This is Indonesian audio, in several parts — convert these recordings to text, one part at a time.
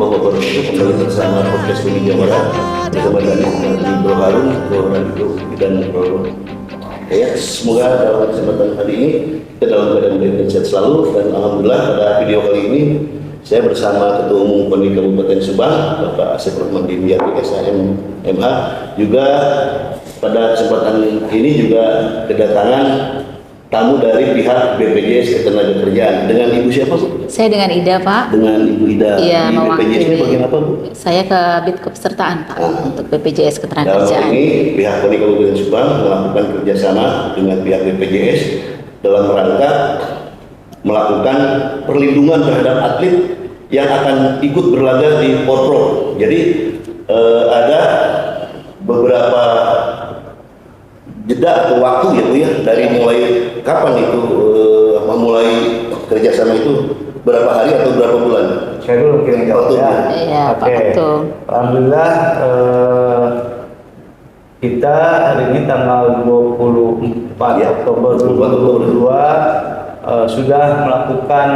warahmatullahi wabarakatuh. Kembali bersama podcast Koni Jawa Barat bersama dari Bro Harun, Bro Radio dan Bro. Ya, semoga dalam kesempatan kali ini kita dalam keadaan baik dan sehat selalu, dan alhamdulillah pada video kali ini saya bersama Ketua Umum Koni Kabupaten Subang, Bapak Asep Rahman Dimyati SHM MH. Juga pada kesempatan ini juga kedatangan tamu dari pihak BPJS Ketenagakerjaan. Dengan Ibu siapa, Bu? Saya dengan Ida, Pak. Dengan Ibu Ida. Iya, di BPJS-nya bagian apa, Bu? Saya ke Bid Kepesertaan, Pak, untuk BPJS Dalam Ketenagakerjaan. hal ini pihak Koni Kabupaten Subang melakukan kerjasama dengan pihak BPJS dalam rangka melakukan perlindungan terhadap atlet yang akan ikut berlaga di Porpro. Jadi ada beberapa jeda atau waktu ya, Bu, ya, dari mulai kapan itu memulai kerjasama itu, berapa hari atau berapa bulan? Saya dulu mungkin jawab ya. Iya, Pak Oke. Ketum. Alhamdulillah kita hari ini tanggal 24 Ya, Oktober 2022 sudah melakukan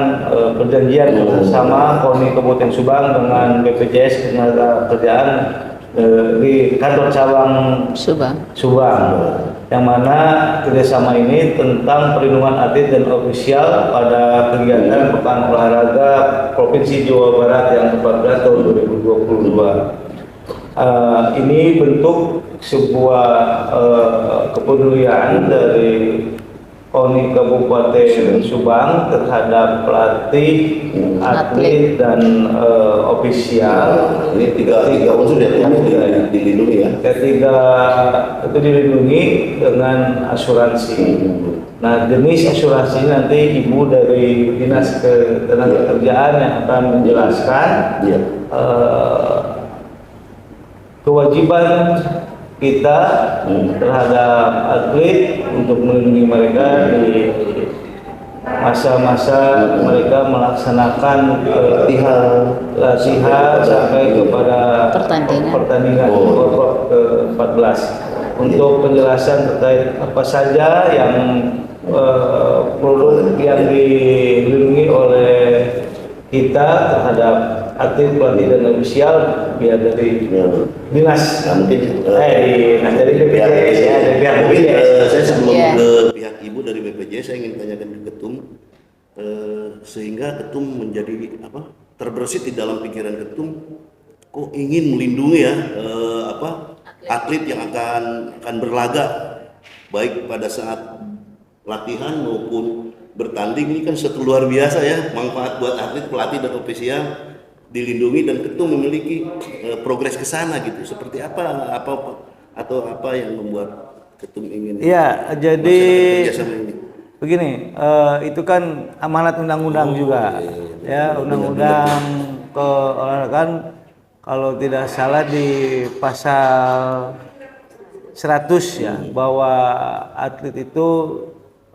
perjanjian bersama Koni Kabupaten Subang dengan BPJS Ketenagakerjaan di kantor cabang Subang. yang mana kerjasama ini tentang perlindungan atlet dan ofisial pada kegiatan Pekan Olahraga Provinsi Jawa Barat yang ke-14 tahun 2022. Ini bentuk sebuah kepedulian dari Koni Kabupaten Subang terhadap pelatih, atlet dan ofisial. Ini tiga unsur ya, dilindungi ya. Ketiga itu dilindungi dengan asuransi. Nah, jenis asuransi nanti Ibu dari Dinas Ketenagakerjaan yang akan menjelaskan Iya. kewajiban kita terhadap atlet untuk melindungi mereka di masa-masa mereka melaksanakan latihan sampai kepada pertandingan Porprov ke-14. Untuk penjelasan terkait apa saja yang produk yang dilindungi oleh kita terhadap atlet, pelatih dan ofisial, biar dari dinas mungkin dari BPJS ya, dari pihak BPJS. saya sebelum Iya. ke pihak Ibu dari BPJS, saya ingin tanyakan ke Ketum, sehingga Ketum menjadi terbersit di dalam pikiran Ketum, kok ingin melindungi ya atlet yang akan berlaga baik pada saat latihan maupun bertanding. Ini kan suatu luar biasa ya, manfaat buat atlet, pelatih dan ofisial dilindungi, dan Ketum memiliki progres ke sana gitu. Seperti apa yang membuat Ketum ingin Jadi kerjasama ini? begini, itu kan amanat undang-undang juga, ya, undang-undang keolahragaan, kalau tidak salah di pasal 100 ya, bahwa atlet itu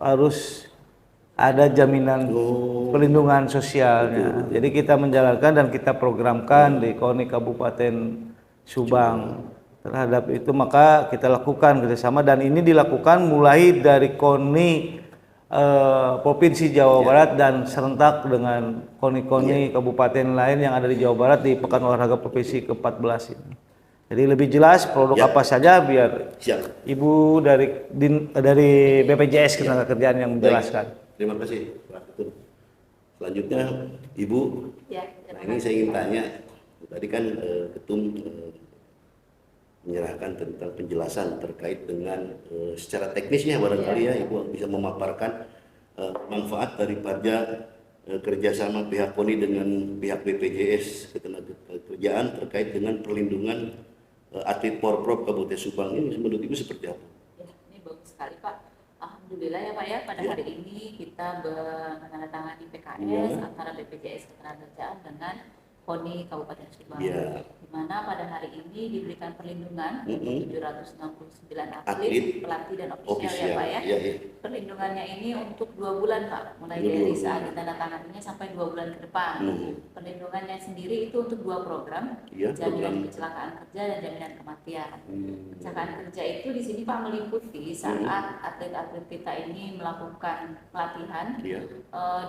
harus ada jaminan perlindungan sosialnya. Jadi kita menjalankan dan kita programkan di Koni Kabupaten Subang terhadap itu, maka kita lakukan kerjasama, dan ini dilakukan mulai dari Koni Provinsi Jawa Barat dan serentak dengan koni-koni kabupaten lain yang ada di Jawa Barat di Pekan Olahraga Provinsi ke-14 ini. Jadi lebih jelas produk apa saja biar Ibu dari BPJS Ketenagakerjaan yang menjelaskan. Terima kasih, Pak Ketum. Selanjutnya Ibu, nah ini saya ingin tanya, tadi kan Ketum menyerahkan tentang penjelasan terkait dengan secara teknisnya, barangkali ya Ibu bisa memaparkan manfaat daripada kerjasama pihak Koni dengan pihak BPJS Ketenagakerjaan terkait dengan perlindungan atlet Porprov Kabupaten Subang. Ini menurut Ibu seperti apa? Ya, ini bagus sekali, Pak. Alhamdulillah ya, Pak ya, pada hari ini kita menandatangani PKS antara BPJS Ketenagakerjaan dengan Koni Kabupaten Subang, di mana pada hari ini diberikan perlindungan untuk 769 atlet, pelatih dan ofisial ya, Pak ya. Perlindungannya ini untuk 2 bulan, Pak, mulai dari saat ditandatanganinya sampai 2 bulan ke depan. Perlindungannya sendiri itu untuk 2 program, jaminan kecelakaan kerja dan jaminan kematian. Kecelakaan kerja itu di sini, Pak, meliputi saat atlet-atlet kita ini melakukan pelatihan,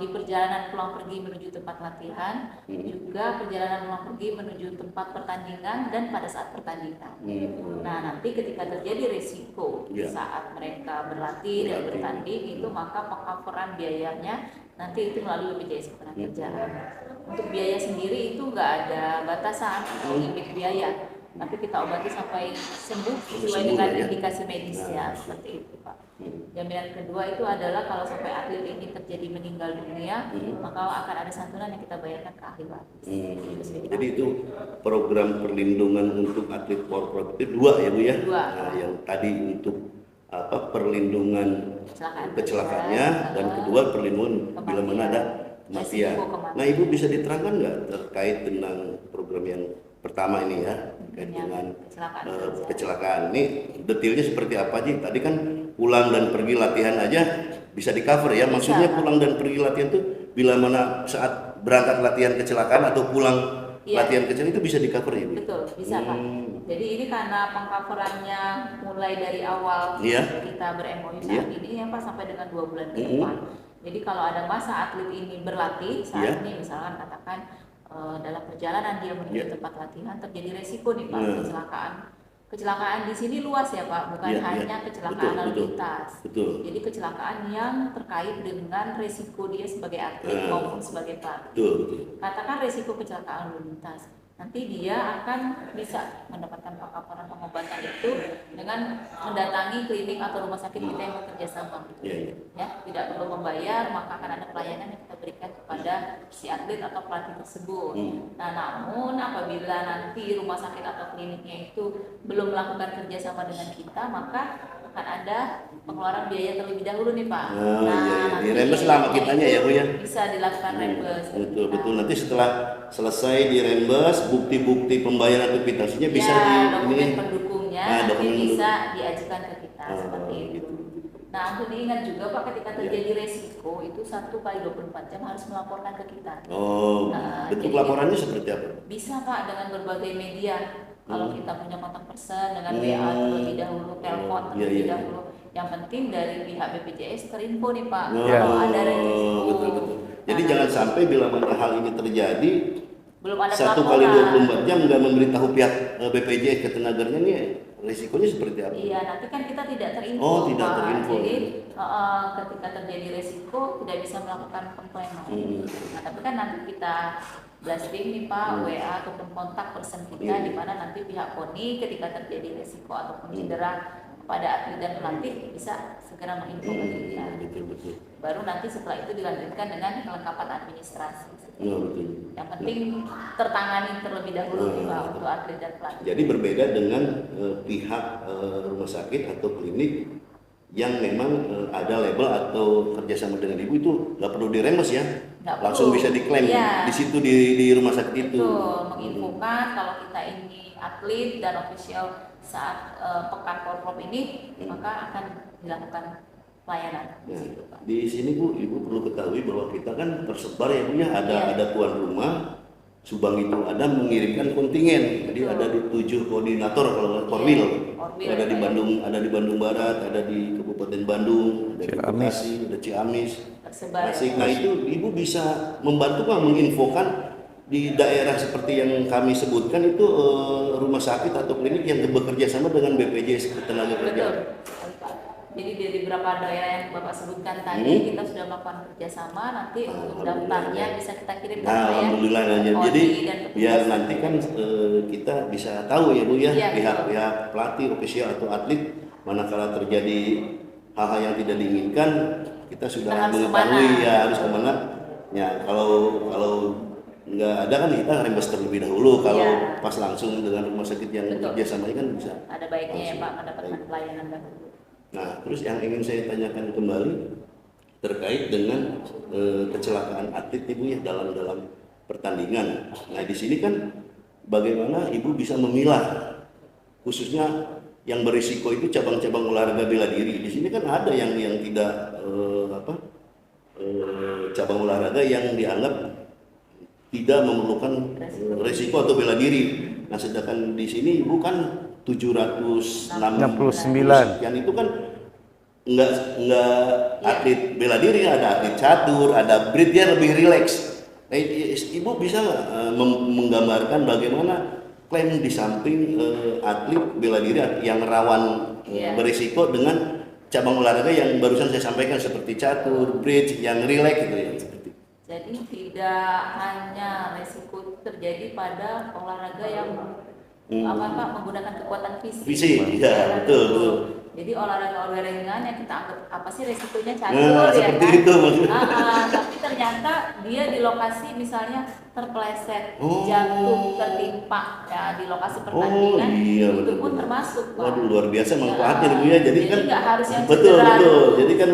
di perjalanan pulang pergi menuju tempat latihan, juga perjalanan pulang pergi menuju tempat pertandingan dan pada saat pertandingan. Nah, nanti ketika terjadi resiko Ya. saat mereka berlatih dan bertanding itu, maka pengcoveran biayanya nanti itu melalui BPJS Ketenagakerjaan. Untuk biaya sendiri itu nggak ada batasan atau limit biaya, tapi kita obati sampai sembuh sesuai dengan ya. indikasi medis ya, seperti itu Pak. Jaminan kedua itu adalah kalau sampai atlet ini terjadi meninggal dunia, maka akan ada santunan yang kita bayarkan ke ahli waris. Itu sih, Pak. Jadi itu program perlindungan untuk atlet power itu 2 ya Bu ya. Dua. Nah, yang tadi untuk perlindungan kecelakaannya dan kedua perlindungan bila mana ada kematian. Resiko kematian. Nah, Ibu bisa diterangkan nggak terkait dengan program yang pertama ini ya, terkait Yang dengan kecelakaan kecelakaan. Ini detailnya seperti apa sih? Tadi kan pulang dan pergi latihan aja bisa di cover ya. Maksudnya Bisa. pulang dan pergi latihan tuh bila mana saat berangkat latihan kecelakaan atau pulang Iya. latihan kecil itu bisa di cover ya Bu? Betul, bisa Pak. Jadi ini karena pengcoverannya mulai dari awal Iya. kita ber-MOU saat ini ya Pak, sampai dengan 2 bulan ke depan. Jadi kalau ada masa atlet ini berlatih saat Iya. ini, misalkan katakan dalam perjalanan dia menuju Iya. tempat latihan terjadi resiko nih Pak, Nah. kecelakaan. Kecelakaan di sini luas ya Pak, bukan Iya, iya. hanya kecelakaan Betul, lalu betul. lintas. Betul. Jadi kecelakaan yang terkait dengan resiko dia sebagai atlet Nah. maupun sebagai pelatih. Betul, betul. Katakan resiko kecelakaan lalu lintas, nanti dia akan bisa mendapatkan pengobatan itu dengan mendatangi klinik atau rumah sakit kita yang bekerja sama. Iya, iya. Ya, tidak perlu membayar, maka akan ada pelayanan yang kita berikan kepada si atlet atau pelatih tersebut. Nah, namun apabila nanti rumah sakit atau kliniknya itu belum melakukan kerjasama dengan kita, maka akan ada pengeluaran biaya terlebih dahulu nih Pak. Oh, iya, iya. nanti Dirembes lah sama biayanya kitanya itu ya, Bu, ya? Bisa dilakukan rembes. Betul, betul. Nanti setelah selesai dirembes, bukti-bukti pembayaran atau kwitansinya bisa ya, di dokumen ini. pendukungnya Nah, nanti dokumen bisa diajukan ke kita Oh, seperti itu. gitu. Nah, untuk diingat juga Pak, ketika Iya. terjadi resiko itu 1 kali 24 jam harus melaporkan ke kita. Oh, Nah, bentuk jadi- laporannya seperti apa? Bisa Pak dengan berbagai media. Kalau kita punya kontak person dengan Hmm. WA terlebih dahulu, telepon Iya, terlebih iya. dahulu. Yang penting dari pihak BPJS terinfo nih Pak, Oh, kalau ada resiko. betul, betul. Jadi Nah, jangan sampai bila mana hal ini terjadi, belum ada 1 kali pelaporan. 24 jam nggak memberitahu pihak BPJS Ketenagakerjaan ini risikonya seperti apa? Iya, nanti kan kita tidak terinfo. Oh, tidak Pak. terinfo. Jadi ketika terjadi resiko tidak bisa melakukan komplainan. Nah, tapi kan nanti kita blasting nih Pak, WA ataupun kontak person kita di mana nanti pihak KONI ketika terjadi resiko ataupun cedera pada atlet dan pelatih bisa segera menginfo ke kita. Betul, betul. Baru nanti setelah itu dilanjutkan dengan kelengkapan administrasi. Ya, betul. Yang penting tertangani terlebih dahulu nih Pak untuk atlet dan pelatih. Jadi berbeda dengan pihak rumah sakit atau klinik yang memang ada label atau kerjasama dengan ibu itu nggak perlu dirembes ya, Nggak langsung perlu. bisa diklaim Iya. di situ di rumah sakit itu. Betul, menginfokan kalau kita ini atlet dan official saat pekan Porprov ini, maka akan dilakukan pelayanan di Nah, situ Pak. di sini Bu, ibu perlu ketahui bahwa kita kan tersebar ya Bu ya, Iya. ada tuan rumah. Subang itu ada mengirimkan kontingen, jadi Betul. ada 7 koordinator kalau Korwil, Korwil, ada di Pak, ya. Bandung, ada di Bandung Barat, ada di Kabupaten Bandung, ada di Ciamis. Bekasi, ada Ciamis, Tersebar ya, Tasik. Pak. Nah itu ibu bisa membantu kan menginfokan di daerah seperti yang kami sebutkan itu rumah sakit atau klinik yang bekerja sama dengan BPJS Betul, Ketenagakerjaan. sekali, Pak. Jadi dari beberapa daerah yang Bapak sebutkan tadi, kita sudah melakukan kerjasama. Nanti untuk daftarnya bisa kita kirim ke Nah, Pak, ya. alhamdulillah aja. Koni Jadi dan petugas. biar nanti kan kita bisa tahu ya Bu ya, Iya, pihak-pihak pelatih, ofisial atau atlet manakala terjadi hal-hal yang tidak diinginkan, kita sudah Kita harus mengetahui kemana. ya harus kemana. Ya kalau nggak ada kan kita rembes terlebih dahulu. Kalau Iya. pas langsung dengan rumah sakit yang Betul. bekerja sama kan bisa. Ada baiknya ya langsung. Pak mendapatkan Baik. pelayanan dahulu. Nah, terus yang ingin saya tanyakan kembali terkait dengan kecelakaan atlet ibu ya dalam pertandingan. Nah, di sini kan bagaimana ibu bisa memilah khususnya yang berisiko itu cabang-cabang olahraga bela diri. Di sini kan ada yang tidak cabang olahraga yang dianggap tidak memerlukan resiko atau bela diri. Nah, sedangkan di sini ibu kan 769 sekian itu kan enggak atlet bela diri, ada atlet catur, ada bridge, dia lebih rileks. Ibu bisa nggak menggambarkan bagaimana klaim di samping atlet bela diri yang rawan berisiko dengan cabang olahraga yang barusan saya sampaikan seperti catur, bridge, yang rileks gitu ya. Jadi tidak hanya resiko terjadi pada olahraga yang menggunakan kekuatan fisik. Fisik, iya betul. Jadi olahraga ringan yang kita anggap apa sih resikonya catur ya seperti kan? itu maksudnya. Tapi ternyata dia di lokasi misalnya terpeleset, jatuh, tertimpa ya di lokasi pertandingan iya, itu betul, pun termasuk. Waduh, luar biasa manfaatnya Bu ya. Jadi kan nggak harus yang betul. cedera. Jadi kan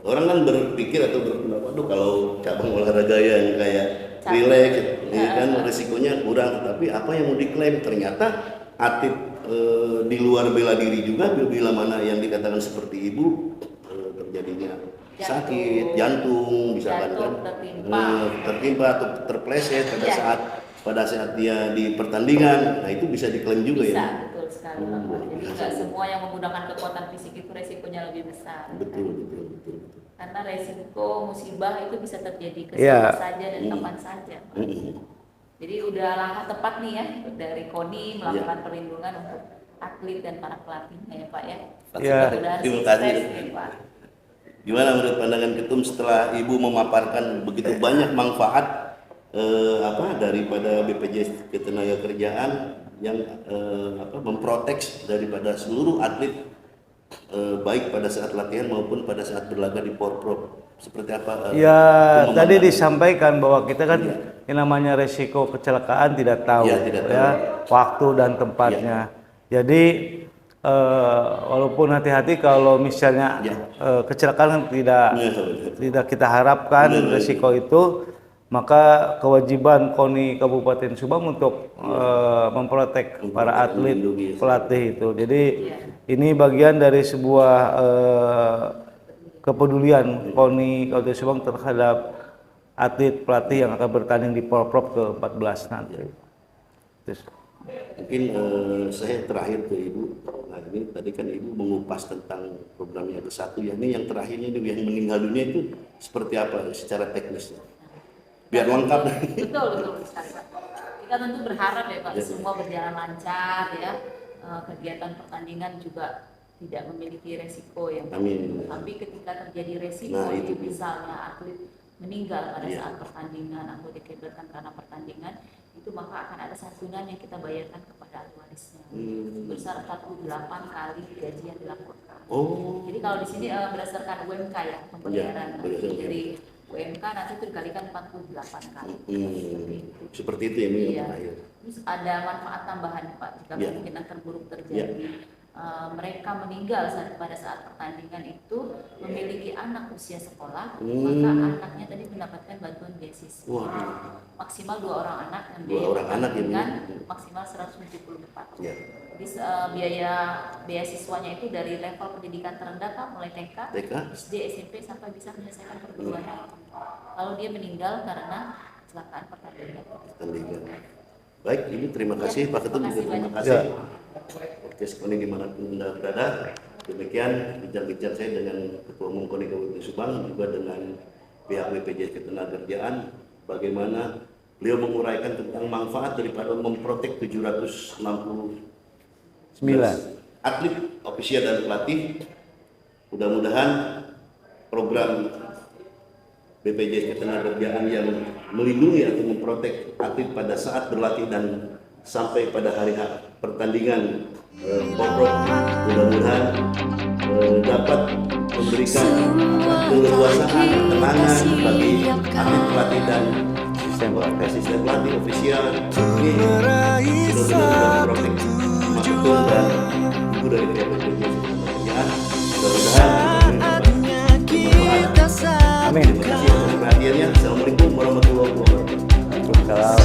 orang kan berpikir atau berpendapat, aduh kalau cabang olahraga yang kayak rileks, ya kan resikonya kurang. Tapi apa yang mau diklaim? Ternyata atlet di luar bela diri juga bila mana yang dikatakan seperti Ibu terjadinya sakit, jantung, misalkan kan tertimpa atau terpleset pada saat dia di pertandingan, nah itu bisa diklaim juga ya. Betul sekali. Jadi nggak semua yang menggunakan kekuatan fisik itu resikonya lebih besar. Betul. Karena resiko musibah itu bisa terjadi Iya. saja dan kapan saja. Jadi udah langkah tepat nih ya dari KONI melakukan perlindungan untuk atlet dan para pelatihnya ya Pak ya. Ya. Terima kasih. Pak. Gimana menurut pandangan Ketum setelah Ibu memaparkan begitu banyak manfaat daripada BPJS Ketenagakerjaan yang memprotek daripada seluruh atlet baik pada saat latihan maupun pada saat berlaga di Porprov. Seperti apa? Ya, tadi disampaikan bahwa kita kan yang namanya resiko kecelakaan tidak tahu, waktu dan tempatnya. Jadi walaupun hati-hati kalau misalnya kecelakaan tidak kita harapkan resiko itu, maka kewajiban KONI Kabupaten Subang untuk memprotek para atlet pelatih itu. Jadi ini bagian dari sebuah kepedulian KONI Kabupaten Subang terhadap atlet pelatih yang akan bertanding di Porprov ke-14 nanti. Terus. Mungkin saya terakhir ke Ibu. Nah ini tadi kan Ibu mengupas tentang programnya ke-1 ya. Ini yang terakhirnya ini yang meninggal dunia itu seperti apa secara teknisnya? Biar lengkap. Betul sekali Pak. Kita tentu berharap ya Pak semua berjalan lancar ya. Kegiatan pertandingan juga tidak memiliki resiko yang Amin. Tapi ketika terjadi resiko misalnya atlet meninggal pada saat pertandingan atau dikeberkan karena pertandingan, itu maka akan ada santunan yang kita bayarkan kepada ahli warisnya sebesar 48 kali gaji yang dilaporkan. Jadi kalau di sini berdasarkan UMK ya pembayaran dari UMK nanti itu dikalikan 48 kali. Seperti itu ya, yang terakhir. Terus ada manfaat tambahan Pak jika kemungkinan terburuk terjadi. Mereka meninggal pada saat pertandingan itu memiliki anak usia sekolah, maka anaknya tadi mendapatkan bantuan beasiswa maksimal 2 orang anak dan maksimal 174. Jadi biaya beasiswanya itu dari level pendidikan terendah Pak, mulai TK, SD, SMP sampai bisa menyelesaikan perguruan tinggi. Lalu dia meninggal karena kecelakaan pertandingan. Baik, Ibu terima kasih, Pak Ketum juga terima kasih. Podcast KONI dimanapun Anda berada. Demikian bincang-bincang saya dengan Ketua Umum KONI Kabupaten Subang juga dengan pihak BPJS Ketenagakerjaan, bagaimana beliau menguraikan tentang manfaat daripada memprotek 769 atlet, ofisial dan pelatih. Mudah-mudahan program BPJS Ketenagakerjaan yang melindungi atau memprotek atlet pada saat berlatih dan sampai pada hari pertandingan Porprov, mudah-mudahan dapat memberikan keleluasaan, ketenangan bagi atlet pelatih dan asisten pelatih ofisial. Ini benar-benar memprotek Mas Ketum dan Ibu dari BPJS Ketenagakerjaan. Mudah-mudahan bermanfaat. Amin. Terima kasih atas perhatiannya. Assalamualaikum warahmatullahi wabarakatuh. Waalaikumsalam.